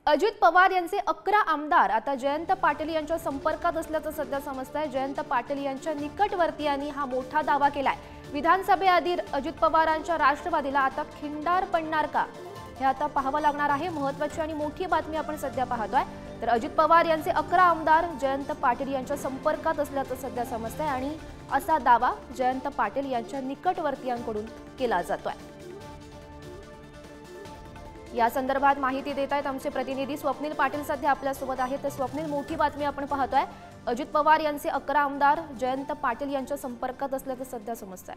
अजित पवार यांचे 11 आमदार आता जयंत पाटील यांच्या संपर्कात असल्याचं सध्या समजतंय। जयंत पाटील यांच्या निकटवर्तीयांनी हा मोठा दावा केलाय। विधानसभेआधी अजित पवारांच्या राष्ट्रवादीला आता खिंडार पडणार का, हे आता पाहावं लागणार आहे। महत्त्वाची आणि मोठी बातमी आपण सध्या पाहतोय। तर अजित पवार यांचे 11 आमदार जयंत पाटील यांच्या संपर्कात असल्याचं सध्या समजतंय आणि असा दावा जयंत पाटील यांच्या निकटवर्तीयांकडून केला जातोय। या संदर्भात माहिती देत आहेत आमचे प्रतिनिधी स्वप्नील पाटील सध्या आपल्या सोबत आहेत। तर स्वप्नील, मोठी बातमी आपण पाहतोय। अजित पवार यांचे 11 आमदार जयंत पाटील यांच्या संपर्कात असल्याचं सध्या समजतंय।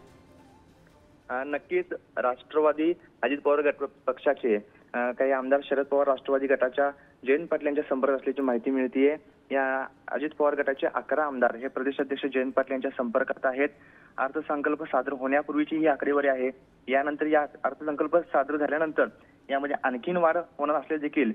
नक्कीच राष्ट्रवादी अजित पवार गट पक्षाचे काही आमदार शरद पवार राष्ट्रवादी गटाच्या जयंत पाटील यांच्या संपर्कात असल्याची माहिती मिळतेय। या अजित पवार गटाचे 11 आमदार हे प्रदेशाध्यक्ष जयंत पाटील यांच्या संपर्कात आहेत। अर्थसंकल्प सादर होण्यापूर्वीची ही आकडेवारी आहे। यानंतर या अर्थसंकल्प सादर झाल्यानंतर यामध्ये आणखीन वाढ होणार असले देखील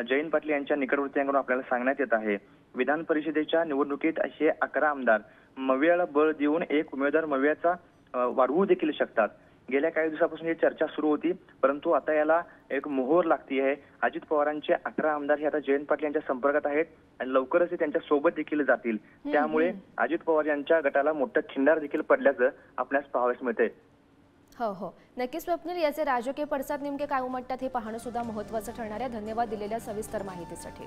जयंत पाटील यांच्या निकटवर्तीयांकडून आपल्याला सांगण्यात येत आहे। विधान परिषदेच्या निवडणुकीत असे 11 आमदार मव्याला बळ देऊन एक उमेदवार मव्याचा वाढवू देखील शकतात। गेल्या काही दिवसापासून ही चर्चा सुरू होती, परंतु आता याला एक मोहर लागती आहे। अजित पवारांचे 11 आमदार हे आता जयंत पाटील यांच्या संपर्कात आहेत आणि लवकरच ते त्यांच्या सोबत देखील जातील। त्यामुळे अजित पवार यांच्या गटाला मोठं खिंडार देखील पडल्याचं आपल्यास पाहावयास मिळते। हो, नक्कीच स्वप्नील, याचे राजकीय पडसाद नेमके काय उमटतात हे पाहणं सुद्धा महत्त्वाचं ठरणार आहे। धन्यवाद दिलेल्या सविस्तर माहितीसाठी।